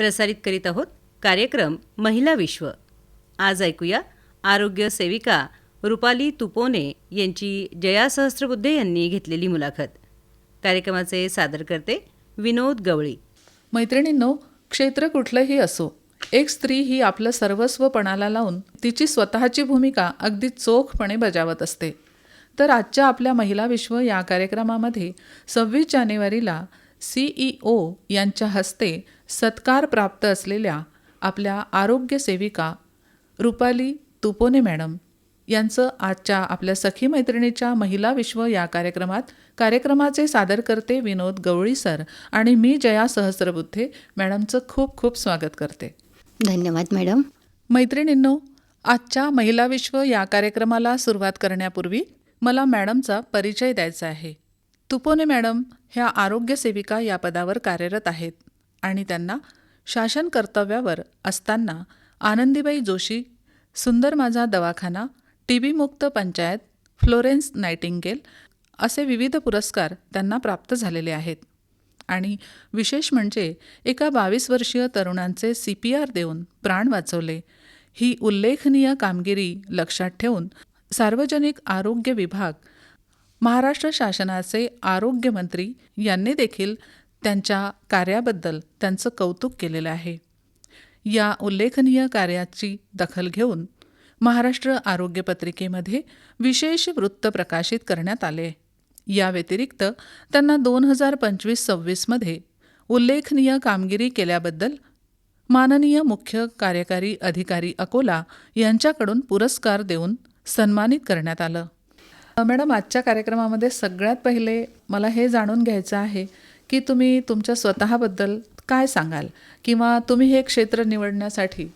प्रसारित करीत आहोत कार्यक्रम महिला विश्व. आज ऐकूया आरोग्य सेविका रुपाली तुपोने यांची जया सहस्त्रबुद्धे यांनी घेतलेली मुलाखत. कार्यक्रमाचे सादरकर्ते विनोद गवळी. मैत्रिणींनो, क्षेत्र कुठलंही असो, एक स्त्री ही आपलं सर्वस्व पणाला लावून तिची स्वतःची भूमिका अगदी चोखपणे बजावत असते. तर आजच्या आपल्या महिला विश्व या कार्यक्रमामध्ये 26 जानेवारीला CEO यांच्या हस्ते सत्कार प्राप्त असलेल्या आपल्या आरोग्य सेविका रुपाली तुपोने मॅडम यांचं आजच्या आपल्या सखी मैत्रिणीच्या महिला विश्व या कार्यक्रमाचे सादरकर्ते विनोद गवळी सर आणि मी जया सहस्त्रबुद्धे मॅडमचं खूप खूप स्वागत करते. धन्यवाद मॅडम. मैत्रिणींनो, आजच्या महिला विश्व या कार्यक्रमाला सुरुवात करण्यापूर्वी मला मॅडमचा परिचय द्यायचा आहे. तुपोने मॅडम ह्या आरोग्य सेविका या पदावर कार्यरत आहेत आणि त्यांना शासन कर्तव्यावर असताना आनंदीबाई जोशी, सुंदर माझा दवाखाना, TB मुक्त पंचायत, फ्लोरेन्स नायटिंगेल असे विविध पुरस्कार त्यांना प्राप्त झालेले आहेत. आणि विशेष म्हणजे एका 22 वर्षीय तरुणांचे CPR देऊन प्राण वाचवले. ही उल्लेखनीय कामगिरी लक्षात ठेवून सार्वजनिक आरोग्य विभाग, महाराष्ट्र शासनाचे आरोग्यमंत्री यांनी देखील त्यांच्या कार्याबद्दल त्यांचं कौतुक केलेलं आहे. या उल्लेखनीय कार्याची दखल घेऊन महाराष्ट्र आरोग्य पत्रिकेमध्ये विशेष वृत्त प्रकाशित करण्यात आले. या व्यतिरिक्त त्यांना 2025-26 मध्ये उल्लेखनीय कामगिरी केल्याबद्दल माननीय मुख्य कार्यकारी अधिकारी अकोला यांच्याकडून पुरस्कार देऊन सन्मानित करण्यात आलं. मॅडम, आजच्या कार्यक्रमामध्ये सगळ्यात पहिले मला हे जाणून घ्यायचं आहे की तुम्ही तुमच्या स्वतःबद्दल काय सांगाल, किंवा तुम्ही हे क्षेत्र निवडण्यासाठी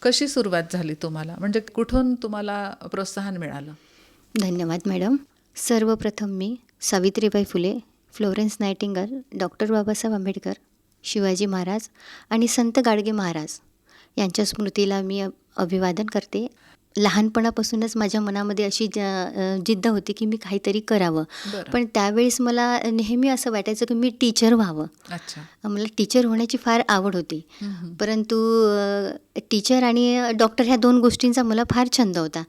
कशी सुरुवात झाली तुम्हाला, म्हणजे कुठून तुम्हाला प्रोत्साहन मिळालं? धन्यवाद मॅडम. सर्वप्रथम मी Savitribai Phule, Florence Nightingale, doctor Babasaheb Ambedkar, Shivaji Maharaj आणि संत गाडगे महाराज यांच्या स्मृतीला मी अभिवादन करते. लहानपणापासूनच माझ्या मनामध्ये अशी जिद्द होती की मी काहीतरी करावं. पण त्यावेळेस मला नेहमी असं वाटायचं की मी टीचर व्हावं. मला टीचर होण्याची फार आवड होती. परंतु टीचर आणि डॉक्टर ह्या दोन गोष्टींचा मला फार छंद होता.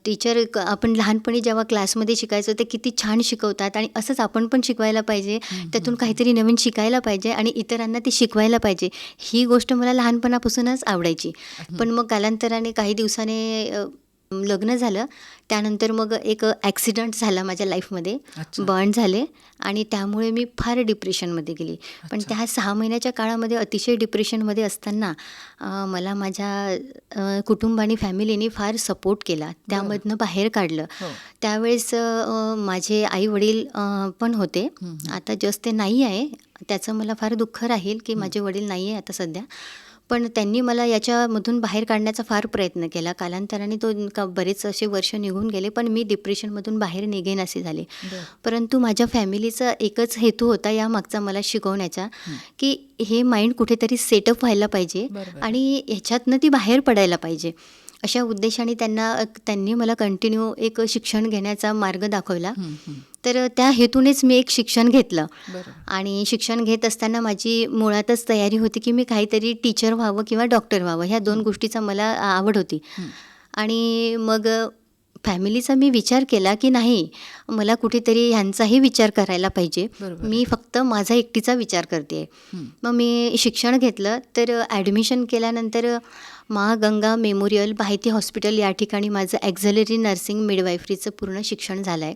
टीचर आपण लहानपणी जेव्हा क्लासमध्ये शिकायचो ते किती छान शिकवतात आणि असंच आपण पण शिकवायला पाहिजे, त्यातून काहीतरी नवीन शिकायला पाहिजे आणि इतरांना ते शिकवायला पाहिजे, ही गोष्ट मला लहानपणापासूनच आवडायची. पण मग कालांतराने काही दिवसाने लग्न झालं, त्यानंतर मग एक ॲक्सिडेंट झाला माझ्या लाईफमध्ये, बर्न झाले आणि त्यामुळे मी फार डिप्रेशनमध्ये गेली. पण त्या 6 महिन्याच्या काळामध्ये अतिशय डिप्रेशनमध्ये असताना मला माझ्या कुटुंबाने, फॅमिलीने फार सपोर्ट केला, त्यामधनं बाहेर काढलं. त्यावेळेस माझे आई वडील पण होते. आता जस्ट ते नाही आहे, त्याचं मला फार दुःख राहील की माझे वडील नाही आहे आता सध्या. पण त्यांनी मला याच्यामधून बाहेर काढण्याचा फार प्रयत्न केला. कालांतराने तो बरेच असे वर्ष निघून गेले, पण मी डिप्रेशनमधून बाहेर निघेन असे झाले. परंतु माझ्या फॅमिलीचा एकच हेतू होता या मागचा मला शिकवण्याचा, की हे माइंड कुठेतरी सेटअप व्हायला पाहिजे आणि ह्याच्यातनं ती बाहेर पडायला पाहिजे. अशा उद्देशाने त्यांनी मला कंटिन्यू एक शिक्षण घेण्याचा मार्ग दाखवला. तर त्या हेतूनेच मी एक शिक्षण घेतलं. आणि शिक्षण घेत असताना माझी मुळातच तयारी होती की मी काहीतरी टीचर व्हावं किंवा डॉक्टर व्हावं, ह्या 2 गोष्टीचा मला आवड होती. आणि मग फॅमिलीचा मी विचार केला की नाही, मला कुठेतरी ह्यांचाही विचार करायला पाहिजे, मी फक्त माझा एकटीचा विचार करते. मग मी शिक्षण घेतलं. तर ॲडमिशन केल्यानंतर गंगा मेमोरियल माहिती हॉस्पिटल या ठिकाणी माझं ॲक्झिलरी नर्सिंग मिडवायफरीचं पूर्ण शिक्षण झालं आहे.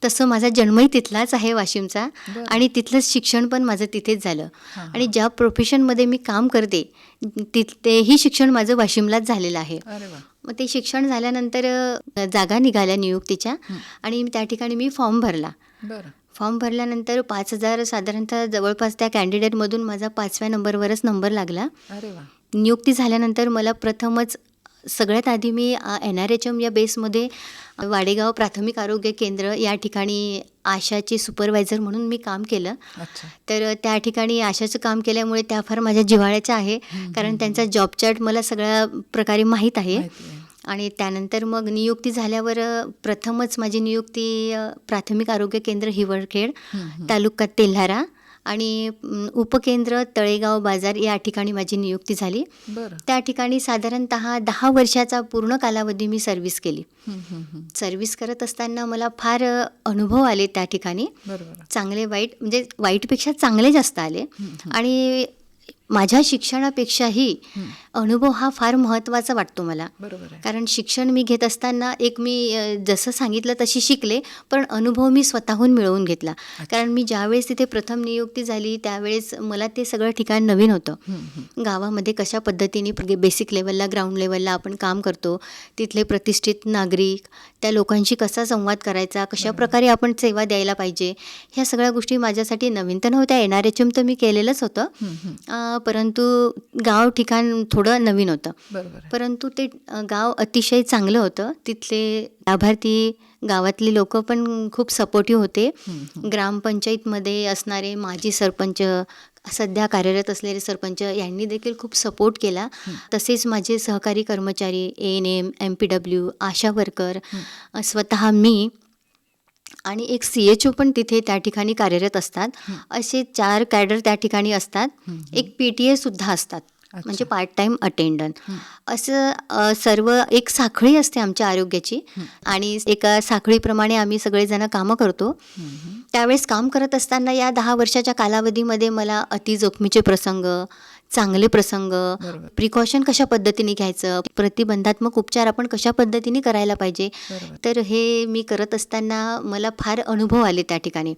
तसं माझा जन्मही तिथलाच आहे, वाशिमचा, आणि तिथलंच शिक्षण पण माझं तिथेच झालं. आणि ज्या प्रोफेशनमध्ये मी काम करते तेही शिक्षण माझं वाशिमलाच झालेलं आहे. मग ते शिक्षण झाल्यानंतर जागा निघाल्या नियुक्तीच्या आणि त्या ठिकाणी मी फॉर्म भरला. फॉर्म भरल्यानंतर 5,000 साधारणतः जवळपास त्या कॅन्डिडेटमधून माझा 5व्या नंबरवरच नंबर लागला. नियुक्ती झाल्यानंतर मला प्रथमच सगळ्यात आधी मी NRHM या बेसमध्ये वाडेगाव प्राथमिक आरोग्य केंद्र या ठिकाणी आशाचे सुपरवायझर म्हणून मी काम केलं. तर त्या ठिकाणी आशाचं काम केल्यामुळे त्या फार माझ्या जिव्हाळ्याच्या आहे, कारण त्यांचा जॉब चार्ट मला सगळ्या प्रकारे माहीत आहे. आणि त्यानंतर मग नियुक्ती झाल्यावर प्रथमच माझी नियुक्ती प्राथमिक आरोग्य केंद्र हिवरखेड, तालुका तेल्हारा आणि उपकेंद्र तळेगाव बाजार या ठिकाणी माझी नियुक्ती झाली. बरं. त्या ठिकाणी साधारणतः 10 वर्षाचा पूर्ण कालावधी मी सर्व्हिस केली. सर्व्हिस करत असताना मला फार अनुभव आले त्या ठिकाणी, बरोबर. चांगले वाईट, म्हणजे वाईटपेक्षा चांगले जास्त आले. आणि माझ्या शिक्षणापेक्षाही अनुभव हा फार महत्त्वाचा वाटतो मला. बरोबर आहे. कारण शिक्षण मी घेत असताना मी जसं सांगितलं तशी शिकले, पण अनुभव मी स्वतःहून मिळवून घेतला. कारण मी ज्यावेळेस तिथे प्रथम नियुक्ती झाली त्यावेळेस मला ते सगळं ठिकाण नवीन होतं. गावामध्ये कशा पद्धतीने बेसिक लेवलला, ग्राउंड लेवलला आपण काम करतो, तिथले प्रतिष्ठित नागरिक, त्या लोकांशी कसा संवाद करायचा, कशा प्रकारे आपण सेवा द्यायला पाहिजे, ह्या सगळ्या गोष्टी माझ्यासाठी नवीन तर नव्हत्या. NRHM तर मी केलेलंच होतं, परंतु गाव ठिकाण थोडं नवीन होतं. बरोबर आहे. परंतु ते गाव अतिशय चांगलं होतं. तिथले लाभार्थी, गावातली लोक पण खूप सपोर्टिव्ह होते. ग्रामपंचायतमध्ये असणारे माजी सरपंच, सध्या कार्यरत असलेले सरपंच यांनी देखील खूप सपोर्ट केला. तसेच माझे सहकारी कर्मचारी, ANM, MPW, आशा वर्कर, स्वतः मी आणि एक CHO पण तिथे त्या ठिकाणी कार्यरत असतात. असे 4 कॅडर त्या ठिकाणी असतात. एक PTA सुद्धा असतात, म्हणजे पार्ट टाईम अटेंडंट. असं सर्व एक साखळी असते आमच्या आरोग्याची आणि एका साखळीप्रमाणे आम्ही सगळेजण कामं करतो. त्यावेळेस काम करत असताना या 10 वर्षाच्या कालावधीमध्ये मला अति जोखमीचे प्रसंग, चांगले प्रसंग, प्रिकॉशन कशा पद्धतीने घ्यायचं, प्रतिबंधात्मक उपचार आपण कशा पद्धतीने करायला पाहिजे, तर हे मी करत असताना मला फार अनुभव आले त्या ठिकाणी.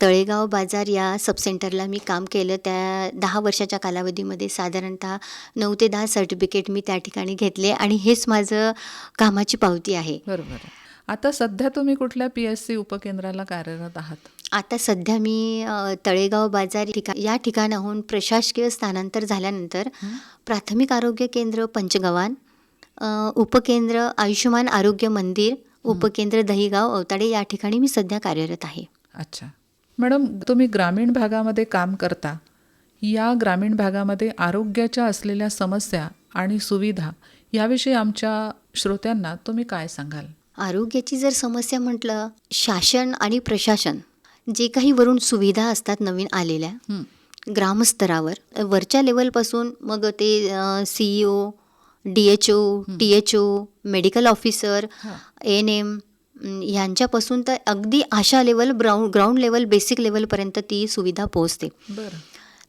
तळेगाव बाजार या सबसेंटरला मी काम केलं. त्या 10 वर्षाच्या कालावधीमध्ये साधारणतः 9 ते 10 सर्टिफिकेट मी त्या ठिकाणी घेतले आणि हेच माझं कामाची पावती आहे. बरोबर. आता सध्या तुम्ही कुठल्या PSC उपकेंद्राला कार्यरत आहात? आता सध्या मी तळेगाव बाजार या ठिकाणाहून प्रशासकीय स्थानांतर झाल्यानंतर प्राथमिक आरोग्य केंद्र पंचगव्हाण, उपकेंद्र आयुष्यमान आरोग्य मंदिर, उपकेंद्र दहिगाव अवताडे या ठिकाणी मी सध्या कार्यरत आहे. अच्छा मॅडम, तुम्ही ग्रामीण भागामध्ये काम करता. या ग्रामीण भागामध्ये आरोग्याच्या असलेल्या समस्या आणि सुविधा याविषयी आमच्या श्रोत्यांना तुम्ही काय सांगाल? आरोग्याची जर समस्या म्हटलं, शासन आणि प्रशासन जे काही वरून सुविधा असतात नवीन आलेल्या ग्रामस्तरावर, वरच्या लेवलपासून मग ते CEO, DHO, THO, medical officer, ANM ह्यांच्यापासून तर अगदी आशा लेवल, ग्राउंड लेवल, बेसिक लेवलपर्यंत ती सुविधा पोहोचते.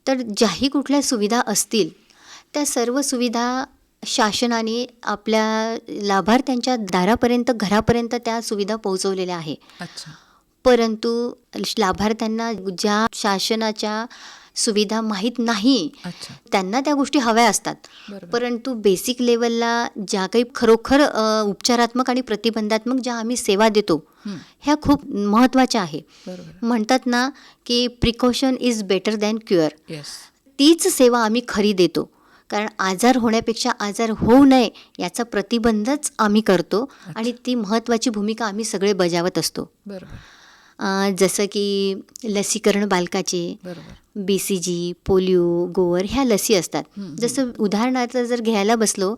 तर ज्याही कुठल्या सुविधा असतील त्या सर्व सुविधा शासनाने आपल्या लाभार्थ्यांच्या दारापर्यंत, घरापर्यंत त्या सुविधा पोहोचवलेल्या आहे. परंतु लाभार्थ्यांना ज्या शासनाच्या सुविधा माहीत नाही त्यांना त्या गोष्टी हव्या असतात. परंतु बेसिक लेवलला ज्या काही खरोखर उपचारात्मक आणि प्रतिबंधात्मक ज्या आम्ही सेवा देतो ह्या खूप महत्त्वाच्या आहे. म्हणतात ना की precaution is better than cure. तीच सेवा आम्ही खरी देतो. कारण आजार होण्यापेक्षा आजार होऊ नये याचा प्रतिबंधच आम्ही करतो आणि ती महत्त्वाची भूमिका आम्ही सगळे बजावत असतो. जसं की लसीकरण बालकाचे, BCG, पोलिओ, गोवर ह्या लसी असतात. जसं उदाहरणार्थ जर घ्यायला बसलो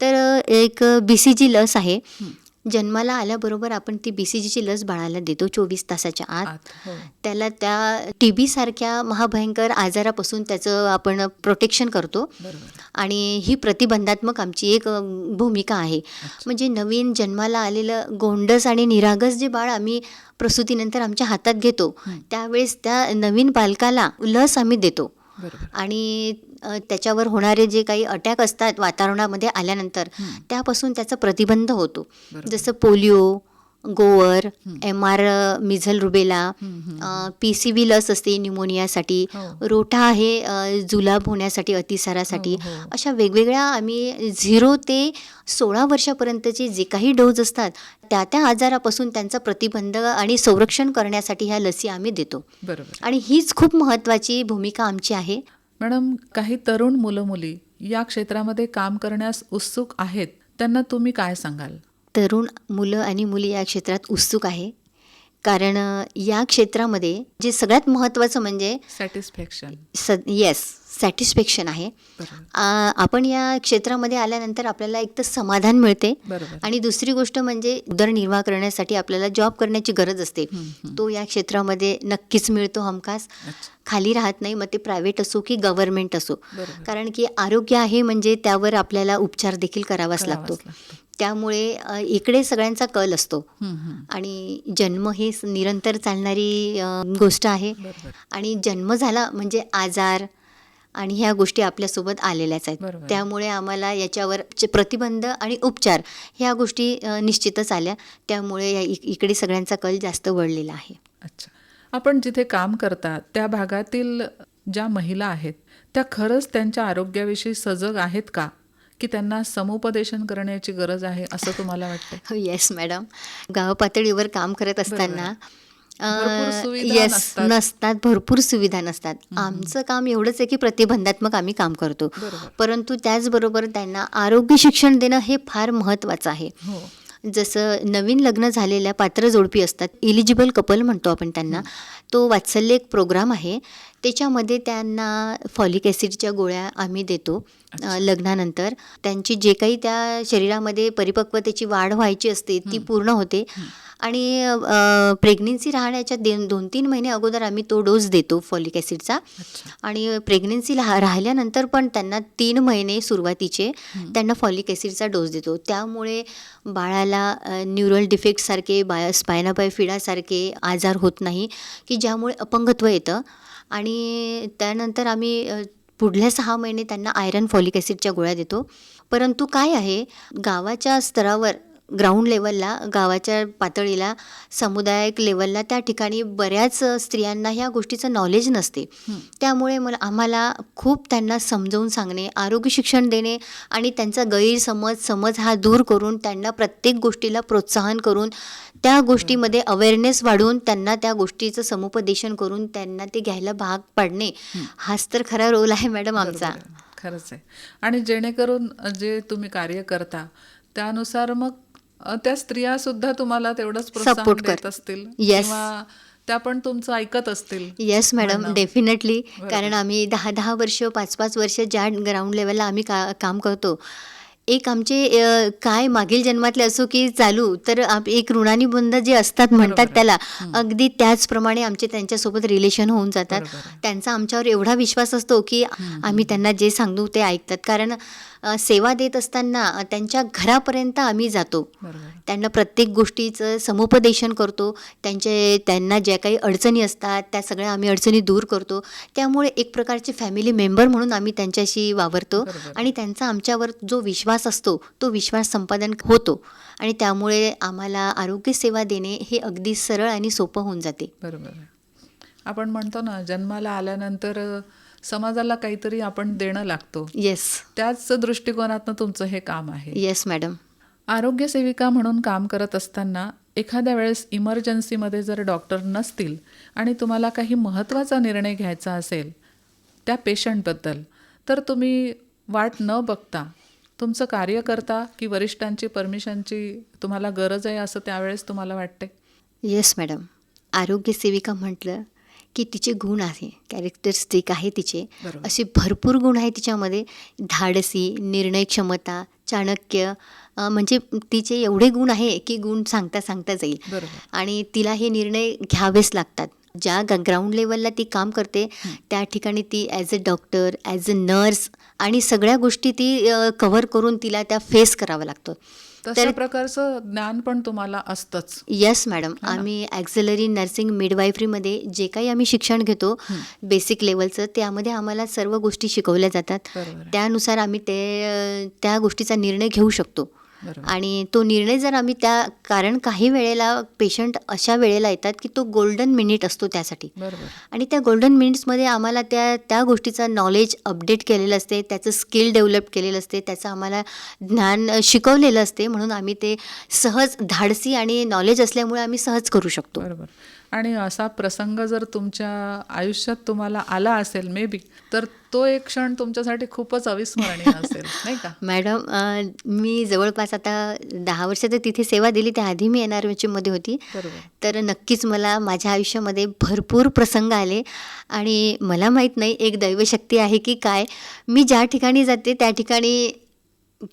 तर एक BCG लस आहे. जन्माला आल्याबरोबर आपण ती BCGची लस बाळाला देतो 24 तासाच्या आत. त्याला त्या TB सारख्या महाभयंकर आजारापासून त्याचं आपण प्रोटेक्शन करतो आणि ही प्रतिबंधात्मक आमची एक भूमिका आहे. म्हणजे नवीन जन्माला आलेलं गोंडस आणि निरागस जे बाळ आम्ही प्रसूतीनंतर आमच्या हातात घेतो त्यावेळेस त्या नवीन बालकाला लस आम्ही देतो आणि त्याच्यावर होणारे जे काही अटॅक असतात वातावरणामध्ये आल्यानंतर त्यापासून त्याचा प्रतिबंध होतो. जसं पोलिओ, गोवर, MR, मिझल रुबेला, PCV लस असते न्यूमोनियासाठी, रोटा आहे जुलाब होण्यासाठी, अतिसारासाठी. अशा वेगवेगळ्या आम्ही 0 ते 16 वर्षापर्यंतचे जे काही डोस असतात त्या आजारापासून त्यांचा प्रतिबंध आणि संरक्षण करण्यासाठी ह्या लसी आम्ही देतो. आणि हीच खूप महत्त्वाची भूमिका आमची आहे. मॅडम, काही तरुण मुलं मुली या क्षेत्रामध्ये काम करण्यास उत्सुक आहेत, त्यांना तुम्ही काय सांगाल? तरुण मुलं आणि मुली या क्षेत्रात उत्सुक आहे या क्षेत्रामध्ये जे सगळ्यात महत्त्वाचं म्हणजे सॅटिस्फॅक्शन. सॅटिस्फॅक्शन आहे. बरोबर. आपण या क्षेत्रामध्ये आल्यानंतर आपल्याला एक तर समाधान मिळते बरोबर. आणि दुसरी गोष्ट म्हणजे उदरनिर्वाह करण्यासाठी आपल्याला जॉब करण्याची गरज असते. तो या क्षेत्रामध्ये नक्कीच मिळतो हमखास. अच्छा. खाली राहत नाही, मग ते प्रायव्हेट असो की गव्हर्नमेंट असो. बरोबर. कारण की आरोग्य आहे म्हणजे त्यावर आपल्याला उपचार देखील करावाच लागतो. त्यामुळे इकडे सगळ्यांचा कल असतो आणि जन्म ही निरंतर चालणारी गोष्ट आहे. बरोबर. आणि जन्म झाला म्हणजे आजार आणि ह्या गोष्टी आपल्यासोबत आलेल्याच आहेत. बरोबर. त्यामुळे आम्हाला याच्यावर प्रतिबंध आणि उपचार ह्या गोष्टी निश्चितच आल्या. त्यामुळे इकडे सगळ्यांचा कल जास्त वळलेला आहे. अच्छा. आपण जिथे काम करता त्या भागातील ज्या महिला आहेत त्या खरंच त्यांच्या आरोग्याविषयी सजग आहेत का, की त्यांना समुपदेशन करण्याची गरज आहे असं तुम्हाला वाटतं? येस मॅडम, गाव पातळीवर काम करत असताना भरपूर सुविधा येस नसतात. भरपूर सुविधा नसतात. आमचं काम एवढंच आहे की प्रतिबंधात्मक आम्ही काम करतो. बरोबर. परंतु त्याचबरोबर त्यांना आरोग्य शिक्षण देणं हे फार महत्त्वाचं आहे. हो. जसं नवीन लग्न झालेल्या पात्र जोडपी असतात, इलिजिबल कपल म्हणतो आपण त्यांना. तो वात्सल्य एक प्रोग्राम आहे. त्याच्यामध्ये त्यांना फॉलिक ॲसिडच्या गोळ्या आम्ही देतो लग्नानंतर. त्यांची जे काही त्या शरीरामध्ये परिपक्वतेची वाढ व्हायची असते ती पूर्ण होते. आणि प्रेग्नेन्सी राहण्याच्या 2-3 महिने अगोदर आम्ही तो डोस देतो फॉलिक ॲसिडचा. आणि प्रेग्नेन्सी राहिल्यानंतर पण त्यांना 3 महिने सुरुवातीचे त्यांना फॉलिक ॲसिडचा डोस देतो. त्यामुळे बाळाला न्यूरल डिफेक्टसारखे स्पायना बायफिडासारखे आजार होत नाही की ज्यामुळे अपंगत्व येतं. आणि त्यानंतर आम्ही पुढल्या 6 महिने त्यांना आयरन फॉलिक ॲसिडच्या गोळ्या देतो. परंतु काय आहे, गावाच्या स्तरावर ग्राउंड लेवलला, गावाच्या पातळीला, समुदायिक लेवलला त्या ठिकाणी बऱ्याच स्त्रियांना ह्या गोष्टीचं नॉलेज नसते. त्यामुळे आम्हाला खूप त्यांना समजावून सांगणे, आरोग्य शिक्षण देणे आणि त्यांचा समज हा दूर करून त्यांना प्रत्येक गोष्टीला प्रोत्साहन करून त्या गोष्टीमध्ये अवेअरनेस वाढवून त्यांना त्या गोष्टीचं समुपदेशन करून त्यांना ते घ्यायला भाग पाडणे, हाच तर खरा रोल आहे मॅडम आमचा. खरंच आहे. आणि जेणेकरून जे तुम्ही कार्य करता त्यानुसार मग त्या स्त्रिया सुद्धा तुम्हाला तेवढंच प्रोत्साहन देत असतील किंवा त्या पण तुमचं ऐकत असतील. Yes madam, definitely. कारण आम्ही 10-10 वर्ष, 5-5 वर्ष ज्या ग्राउंड लेवलला आम्ही काम करतो, एक आमचे काय मागील जन्मातले असो की चालू, तर एक ऋणानुबंध जे असतात म्हणतात त्याला, अगदी त्याचप्रमाणे आमचे त्यांच्यासोबत रिलेशन होऊन जातात. त्यांचा आमच्यावर एवढा विश्वास असतो की आम्ही त्यांना जे सांगू ते ऐकतात. कारण सेवा देत असताना त्यांच्या घरापर्यंत आम्ही जातो. त्यांना प्रत्येक गोष्टीचं समुपदेशन करतो. त्यांना ज्या काही अडचणी असतात त्या सगळ्या आम्ही अडचणी दूर करतो. त्यामुळे एक प्रकारचे फॅमिली मेंबर म्हणून आम्ही त्यांच्याशी वावरतो आणि त्यांचा आमच्यावर जो विश्वास असतो तो विश्वास संपादन होतो आणि त्यामुळे आम्हाला आरोग्य सेवा देणे हे अगदी सरळ आणि सोपं होऊन जाते. बरोबर. आपण म्हणतो ना, जन्माला आल्यानंतर समाजाला काहीतरी आपण देणं लागतो. येस. त्याच दृष्टिकोनातनं तुमचं हे काम आहे. Yes madam. आरोग्य सेविका म्हणून काम करत असताना एखाद्या वेळेस इमर्जन्सीमध्ये जर डॉक्टर नसतील आणि तुम्हाला काही महत्त्वाचा निर्णय घ्यायचा असेल त्या पेशंटबद्दल, तर तुम्ही वाट न बघता तुमचं कार्य करता की वरिष्ठांची परमिशनची तुम्हाला गरज आहे असं त्यावेळेस तुम्हाला वाटते? Yes madam. आरोग्य सेविका म्हटलं की तिचे गुण आहे, कॅरेक्टरिस्टिक आहे तिचे. असे भरपूर गुण आहे तिच्यामध्ये. धाडसी, निर्णय क्षमता, चाणक्य, म्हणजे तिचे एवढे गुण आहे की गुण सांगता सांगता जाईल. आणि तिला हे निर्णय घ्यावेच लागतात. ज्या ग्राउंड लेवलला ती काम करते त्या ठिकाणी ती as a doctor, as a nurse आणि सगळ्या गोष्टी ती कव्हर करून तिला त्या फेस करावं लागतं. तशा प्रकारचं ज्ञान पण तुम्हाला असतंच. Yes madam. आम्ही ॲक्झिलरी नर्सिंग मिडवायफरीमध्ये जे काही आम्ही शिक्षण घेतो बेसिक लेवलचं, त्यामध्ये आम्हाला सर्व गोष्टी शिकवल्या जातात. त्यानुसार आम्ही त्या गोष्टीचा निर्णय घेऊ शकतो. आणि तो निर्णय जर आम्ही कारण काही वेळेला पेशंट अशा वेळेला येतात की तो गोल्डन मिनिट असतो त्यासाठी. आणि त्या गोल्डन मिनिट्समध्ये आम्हाला त्या गोष्टीचं नॉलेज अपडेट केलेलं असते, त्याचं स्किल डेव्हलप केलेलं असते, त्याचं आम्हाला ज्ञान शिकवलेलं असते. म्हणून आम्ही ते सहज, धाडसी आणि नॉलेज असल्यामुळे आम्ही सहज करू शकतो. आणि असा प्रसंग जर तुमच्या आयुष्यात तुम्हाला आला असेल मे बी, तर तो एक क्षण तुमच्यासाठी खूपच अविस्मरणीय असेल, नाही का? मॅडम, मी जवळपास आता 10 वर्ष तर तिथे सेवा दिली. त्याआधी मी NRHमध्ये होती. बरोबर. तर नक्कीच मला माझ्या आयुष्यामध्ये भरपूर प्रसंग आले आणि मला माहीत नाही एक दैवशक्ती आहे की काय, मी ज्या ठिकाणी जाते त्या ठिकाणी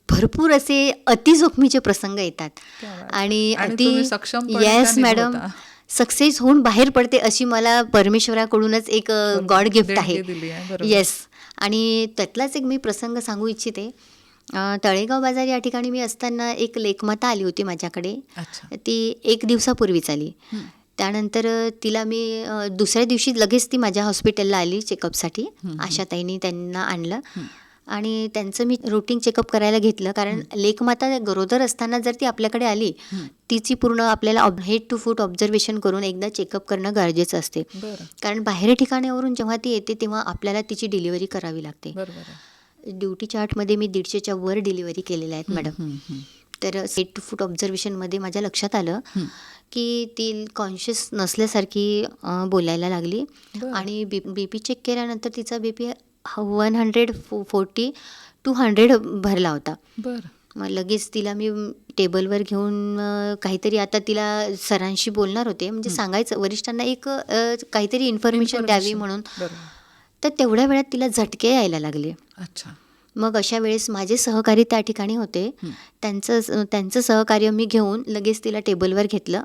भरपूर असे अतिजोखमीचे प्रसंग येतात क्या बात. आणि आणि तुम्ही सक्षमपणे त्या येस मॅडम, निभवता. सक्सेस होऊन बाहेर पडते अशी मला परमेश्वराकडूनच एक गॉड गिफ्ट आहे. देणगी दिली आहे, बरोबर. येस. आणि त्यातलाच एक मी प्रसंग सांगू इच्छिते. तळेगाव बाजार या ठिकाणी मी असताना एक लेकमाता आली होती माझ्याकडे. अच्छा. ती 1 दिवसापूर्वीच आली. त्यानंतर तिला मी दुसऱ्या दिवशी लगेच ती माझ्या हॉस्पिटलला आली चेकअपसाठी. आशाताईंनी त्यांना आणलं आणि त्यांचं मी रुटीन चेकअप करायला घेतलं. कारण लेकमाता गरोदर असताना जर ती आपल्याकडे आली, तिची पूर्ण आपल्याला हेड टू फूट ऑब्झर्वेशन करून एकदा चेकअप करणं गरजेचं असते. बरं. कारण बाहेर ठिकाणावरून जेव्हा ती येते तेव्हा आपल्याला तिची डिलिव्हरी करावी लागते. बरोबर आहे. ड्युटी चार्टमध्ये मी 150च्या वर डिलिव्हरी केलेल्या आहेत मॅडम. तर हेड टू फूट ऑब्झर्वेशनमध्ये माझ्या लक्षात आलं की ती कॉन्शियस नसल्यासारखी बोलायला लागली. आणि BP चेक केल्यानंतर तिचा BP 140-200 भरला होता. बरं. मग लगेच तिला मी टेबलवर घेऊन काहीतरी आता तिला सरांशी बोलणार होते, म्हणजे सांगायचं वरिष्ठांना एक काहीतरी इन्फॉर्मेशन द्यावी म्हणून. बरोबर. तर तेवढ्या वेळात तिला झटके यायला लागले. अच्छा. मग अशा वेळेस माझे सहकारी त्या ठिकाणी होते. त्यांचं सहकार्य मी घेऊन लगेच तिला टेबलवर घेतलं.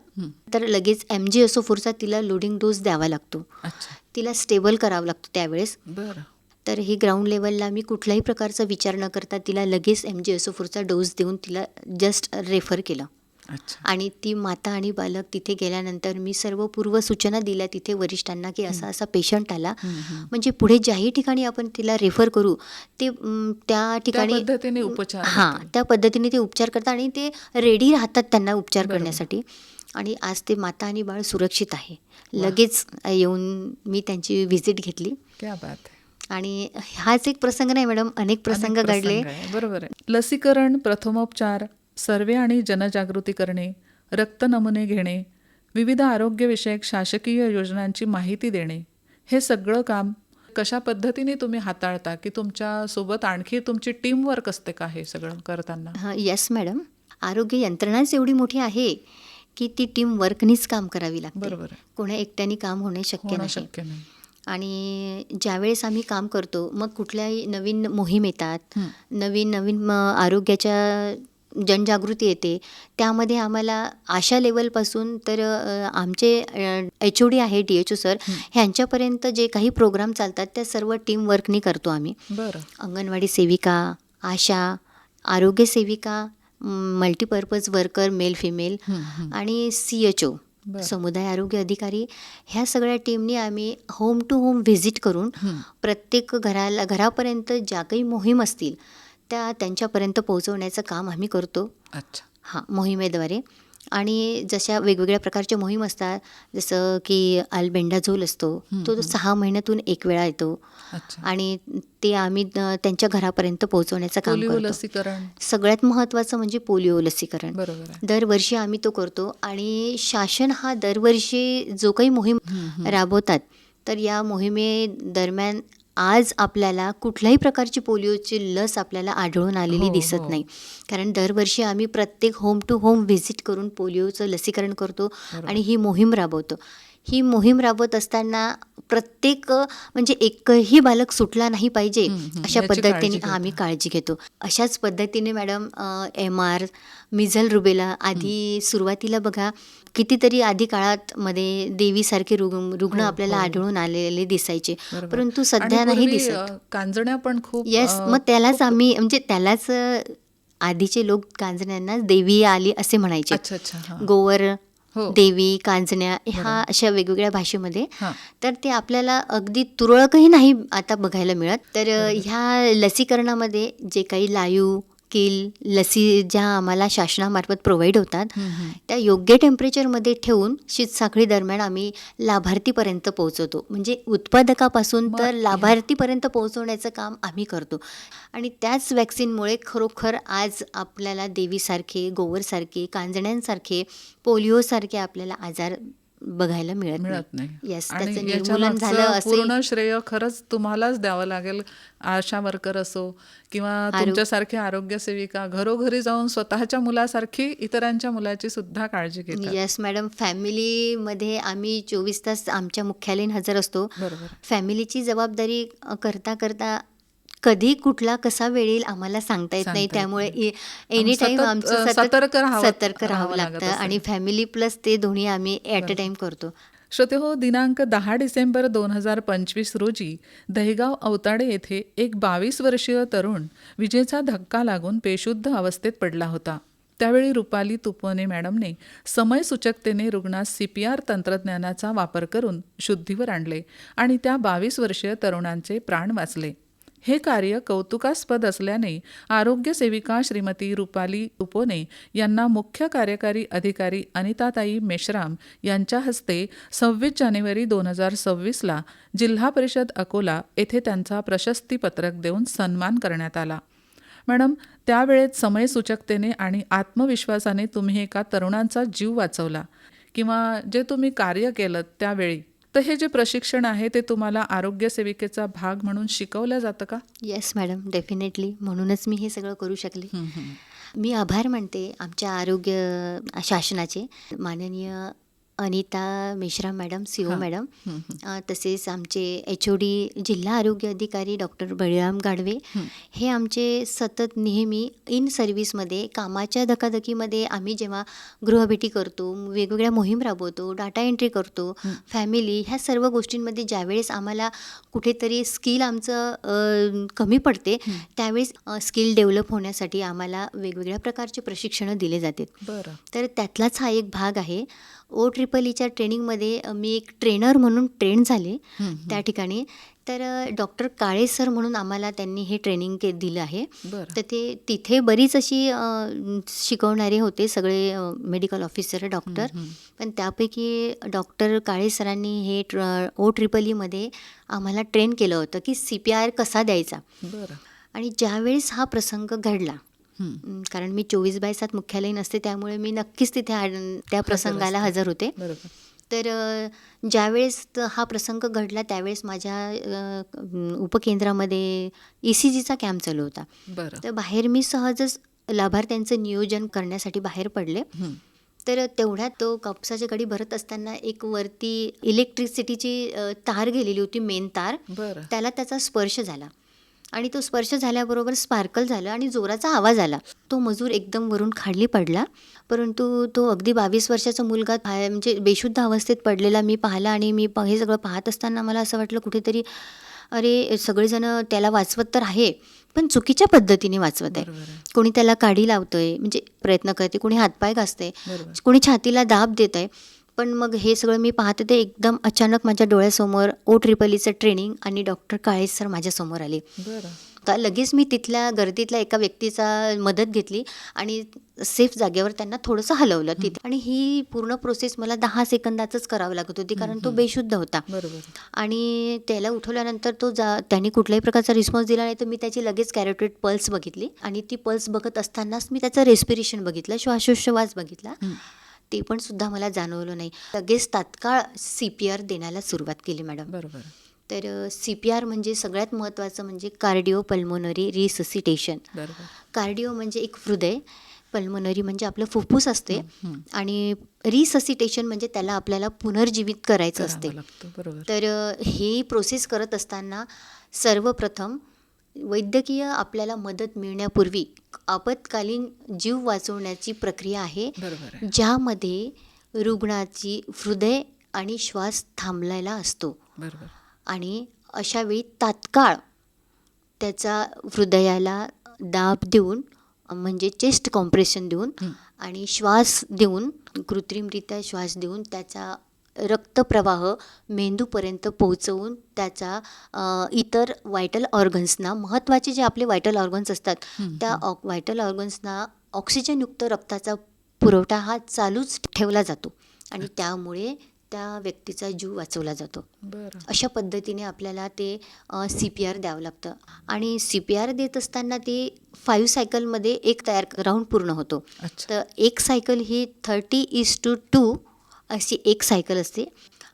तर लगेच MG-SO4चा तिला लोडिंग डोस द्यावा लागतो. अच्छा. तिला स्टेबल करावं लागतो त्यावेळेस. बरं. तर ही ग्राउंड लेवलला मी कुठल्याही प्रकारचा विचार न करता तिला लगेच MG-SO4चा डोस देऊन तिला जस्ट रेफर केलं. अच्छा. आणि ती माता आणि बालक तिथे गेल्यानंतर मी सर्व पूर्व सूचना दिल्या तिथे वरिष्ठांना की असा असा पेशंट आला, म्हणजे पुढे ज्याही ठिकाणी आपण तिला रेफर करू ते त्या ठिकाणी पद्धतीने उपचार त्या पद्धतीने ते उपचार करतात आणि ते रेडी राहतात त्यांना उपचार करण्यासाठी. आणि आज ते माता आणि बाळ सुरक्षित आहे. लगेच येऊन मी त्यांची व्हिजिट घेतली. क्या बात आहे. आणि हाच एक प्रसंग नाही मॅडम, अनेक प्रसंग घडले. बरोबर आहे. लसीकरण, प्रथमोपचार, सर्वे आणि जनजागृती करणे, रक्त नमुने घेणे, विविध आरोग्यविषयक शासकीय योजनांची माहिती देणे, हे सगळं काम कशा पद्धतीने तुम्ही हाताळता, की तुमच्यासोबत आणखी तुमची टीमवर्क असते का हे सगळं करताना? येस मॅडम, आरोग्य यंत्रणाच एवढी मोठी आहे की ती टीम वर्कनीच काम करावी लागते. बरोबर आहे. कोणा एकट्याने काम होणे शक्य नाही. आणि ज्यावेळेस आम्ही काम करतो मग कुठल्याही नवीन मोहीम येतात, नवीन आरोग्याच्या जनजागृती येते, त्यामध्ये आम्हाला अशा लेवलपासून तर आमचे HOD आहे DHO सर, ह्यांच्यापर्यंत जे काही प्रोग्राम चालतात त्या सर्व टीम वर्कनी करतो आम्ही. बरं. अंगणवाडी सेविका, आशा, आरोग्य सेविका, मल्टीपर्पज वर्कर मेल फिमेल आणि CHO समुदाय आरोग्य अधिकारी, ह्या सगळ्या टीमनी आम्ही होम टू होम व्हिजिट करून प्रत्येक घरापर्यंत ज्या काही मोहीम असतील त्या त्यांच्यापर्यंत पोहोचवण्याचं काम आम्ही करतो. अच्छा. मोहिमेद्वारे. आणि जशा वेगवेगळ्या प्रकारच्या मोहीम असतात, जसं की अल्बेंडाझोल असतो, तो 6 महिन्यातून 1 वेळा येतो. आणि ते आम्ही त्यांच्या घरापर्यंत पोहोचवण्याचं काम करतो. लसीकरण सगळ्यात महत्त्वाचं म्हणजे पोलिओ लसीकरण. बरोबर आहे. दरवर्षी आम्ही तो करतो. आणि शासन हा दरवर्षी जो काही मोहीम राबवतात, तर या मोहिमेदरम्यान आज आपल्याला कुठल्याही प्रकारची पोलिओची लस आपल्याला आढळून आलेली दिसत नाही. कारण दरवर्षी आम्ही प्रत्येक होम टू होम व्हिजिट करून पोलिओचं लसीकरण करतो आणि ही मोहीम राबवतो. ही मोहीम राबवत असताना प्रत्येक म्हणजे एकही बालक सुटला नाही पाहिजे अशा पद्धतीने आम्ही काळजी घेतो. अशाच पद्धतीने मॅडम MR, मिझल रुबेला आधी सुरुवातीला बघा कितीतरी आधी काळात मध्ये देवीसारखे रुग्ण आपल्याला आढळून आलेले दिसायचे, परंतु सध्या नाही दिसत. कांजण्या पण खूप. येस, मग त्यालाच आम्ही म्हणजे त्यालाच आधीचे लोक कांजण्यांना देवी आली असे म्हणायचे. गोवर, देवी, कांजण्या, ह्या अशा वेगवेगळ्या भाषेमध्ये. तर ते आपल्याला अगदी तुरळकही नाही आता बघायला मिळत. तर ह्या लसीकरणामध्ये जे काही लाईव्ह किल लसी ज्या आम्हाला शासनामार्फत प्रोव्हाइड होतात, त्या योग्य टेम्परेचरमध्ये ठेवून शीतसाखळी दरम्यान आम्ही लाभार्थीपर्यंत पोहोचवतो. म्हणजे उत्पादकापासून तर लाभार्थीपर्यंत पोहोचवण्याचं काम आम्ही करतो. आणि त्याच वॅक्सिनमुळे खरोखर आज आपल्याला देवीसारखे, गोवरसारखे, कांजण्यांसारखे, पोलिओसारखे आपल्याला आजार बघायला मिळत मिळत नाही. येस, आणि त्याचं याच्या निर्मूलन झालं मागचं असं पूर्ण श्रेय खरंच तुम्हालाच द्यावं लागेल. आशा वर्कर असो किंवा तुमच्यासारखे आरोग्य सेविका घरोघरी जाऊन स्वतःच्या मुलासारखी इतरांच्या मुलाची सुद्धा काळजी घेतात. येस मॅडम, फॅमिलीमध्ये आम्ही 24 तास आमच्या मुख्यालयीन हजर असतो. बरोबर. फॅमिलीची जबाबदारी करता करता कधी कुठला कसा वेळ येईल आम्हाला सांगता येत नाही. सांगता येत त्यामुळे नाही. एनी टाईम सतत, आमचं सतर्क सतर्क राहावं राहावं लागत लागतं असेल. आणि फॅमिली प्लस ते दोन्ही आम्ही ॲट अ टाईम करतो. श्रोते हो, दिनांक 10 डिसेंबर 2025 रोजी दहेगाव अवताडे येथे एक 22 वर्षीय तरुण विजेचा धक्का लागून बेशुद्ध अवस्थेत पडला होता. त्यावेळी रुपाली तुपोने मॅडमने समयसूचकतेने रुग्णास CPR तंत्रज्ञानाचा वापर करून शुद्धीवर आणले आणि त्या 22 वर्षीय तरुणांचे प्राण वाचले. हे कार्य कौतुकास्पद असल्याने आरोग्य सेविका श्रीमती रुपाली तुपोने यांना मुख्य कार्यकारी अधिकारी अनिताताई मेश्राम यांच्या हस्ते 26 जानेवारी 2026ला जिल्हा परिषद अकोला येथे त्यांचा प्रशस्तीपत्रक देऊन सन्मान करण्यात आला. मॅडम, त्यावेळेत समयसूचकतेने आणि आत्मविश्वासाने तुम्ही एका तरुणांचा जीव वाचवला किंवा जे तुम्ही कार्य केलं त्यावेळी, तर हे जे प्रशिक्षण आहे ते तुम्हाला आरोग्य सेविकेचा भाग म्हणून शिकवलं जातं का? Yes madam, definitely. म्हणूनच मी हे सगळं करू शकले. मी आभार मानते आमच्या आरोग्य शासनाचे, माननीय Anita Meshram madam, CO madam, तसेच आमचे HOD जिल्हा आरोग्य अधिकारी डॉक्टर बळीराम गाढवे. हे आमचे सतत नेहमी इन सर्व्हिसमध्ये कामाच्या धकाधकीमध्ये आम्ही जेव्हा गृहभेटी करतो, वेगवेगळ्या मोहीम राबवतो, डाटा एंट्री करतो, फॅमिली, ह्या सर्व गोष्टींमध्ये ज्यावेळेस आम्हाला कुठेतरी स्किल आमचं कमी पडते त्यावेळेस स्किल डेव्हलप होण्यासाठी आम्हाला वेगवेगळ्या प्रकारचे प्रशिक्षणं दिले जाते. बरं. तर त्यातलाच हा एक भाग आहे. OEEEच्या ट्रेनिंगमध्ये मी एक ट्रेनर म्हणून ट्रेन झाले त्या ठिकाणी. तर डॉक्टर काळे सर म्हणून आम्हाला त्यांनी हे ट्रेनिंग दिलं आहे. बरं. तर ते तिथे बरीच अशी शिकवणारे होते सगळे मेडिकल ऑफिसर, डॉक्टर. पण त्यापैकी डॉक्टर काळे सरांनी हे OEEEमध्ये आम्हाला ट्रेन केलं होतं की CPR कसा द्यायचा. बरं. आणि ज्यावेळेस हा प्रसंग घडला, कारण मी 24/7 मुख्यालयीन असते त्यामुळे मी नक्कीच तिथे त्या प्रसंगाला हजर होते. बरोबर. तर ज्यावेळेस हा प्रसंग घडला त्यावेळेस माझ्या उपकेंद्रामध्ये ECGचा कॅम्प चालू होता. बरं. तर बाहेर मी सहजच लाभार्थ्यांचं नियोजन करण्यासाठी बाहेर पडले. तर तेवढ्यात तो कापसाची कडी भरत असताना एक वरती इलेक्ट्रिसिटीची तार गेलेली होती, मेन तार. बरं. त्याला त्याचा स्पर्श झाला आणि तो स्पर्श झाल्याबरोबर स्पार्कल झालं आणि जोराचा आवाज आला. तो मजूर एकदम वरून खाली पडला, परंतु तो अगदी 22 वर्षाचा मुलगा म्हणजे बेशुद्ध अवस्थेत पडलेला मी पाहिला. आणि मी हे सगळं पाहत असताना मला असं वाटलं कुठेतरी अरे सगळेजण त्याला वाचवत तर आहे पण चुकीच्या पद्धतीने वाचवत आहे. कोणी त्याला काडी लावतंय, म्हणजे प्रयत्न करते, कोणी हातपाय घासतंय, कोणी छातीला दाब देत आहे. पण मग हे सगळं मी पाहते ते एकदम अचानक माझ्या डोळ्यासमोर OEEEचं ट्रेनिंग आणि डॉक्टर काळे सर माझ्यासमोर आले. तर लगेच मी तिथल्या गर्दीतल्या एका व्यक्तीचा मदत घेतली आणि सेफ जागेवर त्यांना थोडंसं हलवलं तिथे. आणि ही पूर्ण प्रोसेस मला 10 सेकंदातच करावी लागत होती कारण तो बेशुद्ध होता. आणि त्याला उठवल्यानंतर त्यांनी कुठल्याही प्रकारचा रिस्पॉन्स दिला नाही. तर मी त्याची लगेच कॅरोटिड पल्स बघितली आणि ती पल्स बघत असतानाच मी त्याचं रेस्पिरेशन बघितलं, श्वासोच्छवास बघितला. ते पण सुद्धा मला जाणवलं नाही. लगेच तात्काळ CPR देण्याला सुरुवात केली मॅडम. बरोबर. तर CPR म्हणजे सगळ्यात महत्त्वाचं म्हणजे कार्डिओ पल्मोनरी रिससिटेशन. कार्डिओ म्हणजे एक हृदय, पल्मोनरी म्हणजे आपलं फुफ्फुस असते आणि रिससिटेशन म्हणजे त्याला आपल्याला पुनर्जीवित करायचं असते. तर ही प्रोसेस करत असताना सर्वप्रथम वैद्यकीय आपल्याला मदत मिळण्यापूर्वी आपत्कालीन जीव वाचवण्याची प्रक्रिया आहे, ज्यामध्ये रुग्णाची हृदय आणि श्वास थांबलेला असतो. आणि अशावेळी तात्काळ त्याचा हृदयाला दाब देऊन म्हणजे चेस्ट कॉम्प्रेशन देऊन आणि श्वास देऊन, कृत्रिमरित्या श्वास देऊन त्याचा रक्तप्रवाह मेंदूपर्यंत पोहोचवून त्याचा इतर व्हायटल ऑर्गन्सना, महत्त्वाचे जे आपले व्हायटल ऑर्गन्स असतात त्या व्हायटल ऑर्गन्सना ऑक्सिजनयुक्त रक्ताचा पुरवठा हा चालूच ठेवला जातो आणि त्यामुळे त्या व्यक्तीचा जीव वाचवला जातो. अशा पद्धतीने आपल्याला ते CPR द्यावं लागतं. आणि CPR देत असताना ते 5 सायकलमध्ये एक तयार राऊंड पूर्ण होतो. तर एक सायकल ही 30:2 अशी एक सायकल असते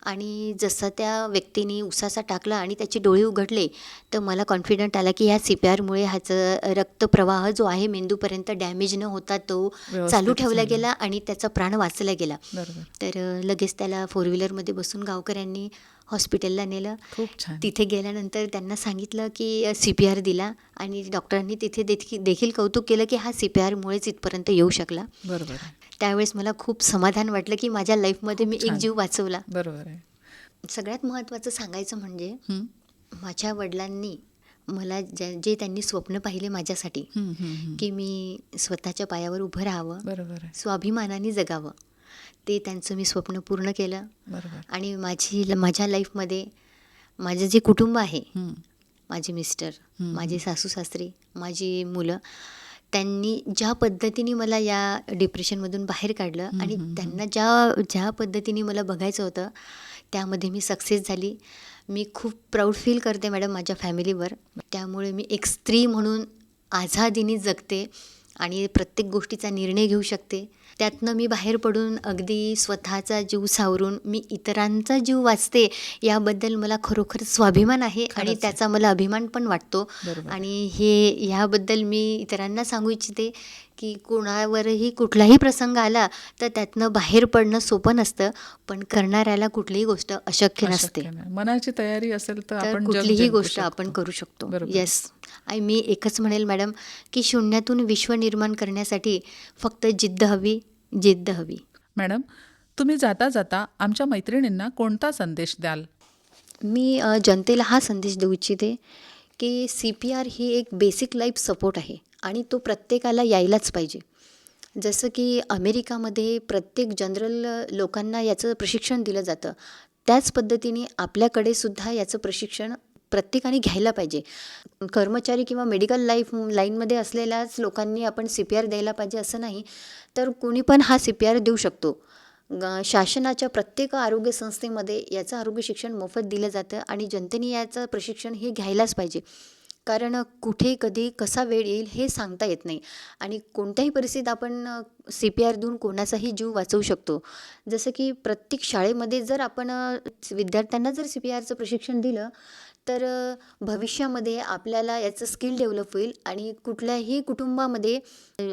आणि जसं त्या व्यक्तीने उसासा टाकला आणि त्याचे डोळे उघडले तर मला कॉन्फिडंट आला की ह्या CPRमुळे ह्याचं रक्तप्रवाह जो आहे मेंदूपर्यंत डॅमेज न होता तो व्यवस्थित चालू ठेवला झाला. गेला आणि त्याचा प्राण वाचला गेला. बरोबर. तर लगेच त्याला 4 व्हीलरमध्ये बसून गावकऱ्यांनी हॉस्पिटलला नेलं. खूप छान. तिथे गेल्यानंतर त्यांना सांगितलं की CPR दिला आणि डॉक्टरांनी तिथे देखील कौतुक केलं की हा CPRमुळेच इथपर्यंत येऊ शकला. बरोबर आहे. त्यावेळेस मला खूप समाधान वाटलं की माझ्या लाईफमध्ये मी एक छान. जीव वाचवला. बरोबर आहे. सगळ्यात महत्त्वाचं सांगायचं म्हणजे हं. माझ्या वडिलांनी मला जे त्यांनी स्वप्न पाहिले माझ्यासाठी हं, हं, हं. की मी स्वतःच्या पायावर उभं राहावं, बरोबर आहे. स्वाभिमानाने जगावं, ते त्यांचं मी स्वप्न पूर्ण केलं. बरोबर. आणि माझ्या लाईफमध्ये माझं जे कुटुंब आहे, हं. माझे मिस्टर, हं. माझे सासू-सासरे, माझी मुलं, त्यांनी ज्या पद्धतीने मला या डिप्रेशनमधून बाहेर काढलं आणि त्यांना ज्या पद्धतीने मला बघायचं होतं त्यामध्ये मी सक्सेस झाली. मी खूप प्राऊड फील करते मॅडम माझ्या फॅमिलीवर. त्यामुळे मी एक स्त्री म्हणून आझादीने जगते आणि प्रत्येक गोष्टीचा निर्णय घेऊ शकते. त्यातनं मी बाहेर पडून अगदी स्वतःचा जीव सावरून मी इतरांचा जीव वाचते याबद्दल मला खरोखर स्वाभिमान आहे आणि खरंच आहे. त्याचा मला अभिमान पण वाटतो. बरोबर. आणि ह्याबद्दल मी इतरांना सांगू इच्छिते की कोणावरही कुठलाही प्रसंग आला तर त्यातनं बाहेर पडणं सोपं नसतं, पण करणाऱ्याला कुठलीही गोष्ट अशक्य नसते. अशक्य नाही. मनाची तयारी असेल तर तर आपण जग कुठलीही जिंकू गोष्ट आपण शकतो. करू शकतो. बरोबर. येस. आणि मी एकच म्हणेल मॅडम की शून्यातून विश्व निर्माण करण्यासाठी फक्त जिद्द हवी. मॅडम, तुम्ही जाता जाता आमच्या मैत्रिणींना कोणता संदेश द्याल? मी जनतेला हा संदेश देऊ इच्छिते की CPR ही एक बेसिक लाईफ सपोर्ट आहे आणि तो प्रत्येकाला यायलाच पाहिजे. जसं की अमेरिकामध्ये प्रत्येक जनरल लोकांना याचं प्रशिक्षण दिलं जातं, त्याच पद्धतीने आपल्याकडे सुद्धा याचं प्रशिक्षण प्रत्येकाने घ्यायला पाहिजे. कर्मचारी किंवा मेडिकल लाईनमध्ये असलेल्याच लोकांनी आपण CPR द्यायला पाहिजे असं नाही, तर कोणी पण हा CPR देऊ शकतो. शासनाच्या प्रत्येक आरोग्य संस्थेमध्ये याचं आरोग्य शिक्षण मोफत दिलं जातं आणि जनतेने याचं प्रशिक्षण हे घ्यायलाच पाहिजे. कारण कुठे कधी कसा वेळ येईल हे सांगता येत नाही आणि कोणत्याही परिस्थितीत आपण CPR देऊन कोणाचाही जीव वाचवू शकतो. जसं की प्रत्येक शाळेमध्ये जर आपण विद्यार्थ्यांना जर CPRचं प्रशिक्षण दिलं तर भविष्यामध्ये आपल्याला याचं स्किल डेव्हलप होईल आणि कुठल्याही कुटुंबामध्ये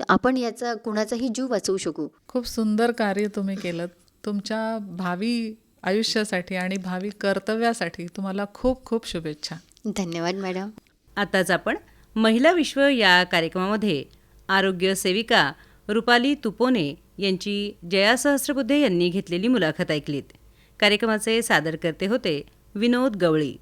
आपण याचा कुणाचाही जीव वाचवू शकू. खूप सुंदर कार्य तुम्ही केलं. तुमच्या भावी आयुष्यासाठी आणि भावी कर्तव्यासाठी तुम्हाला खूप खूप शुभेच्छा. धन्यवाद मॅडम. आताच आपण महिला विश्व या कार्यक्रमामध्ये आरोग्य सेविका रुपाली तुपोने यांची जया सहस्त्रबुद्धे यांनी घेतलेली मुलाखत ऐकलीत. कार्यक्रमाचे सादरकर्ते होते विनोद गवळी.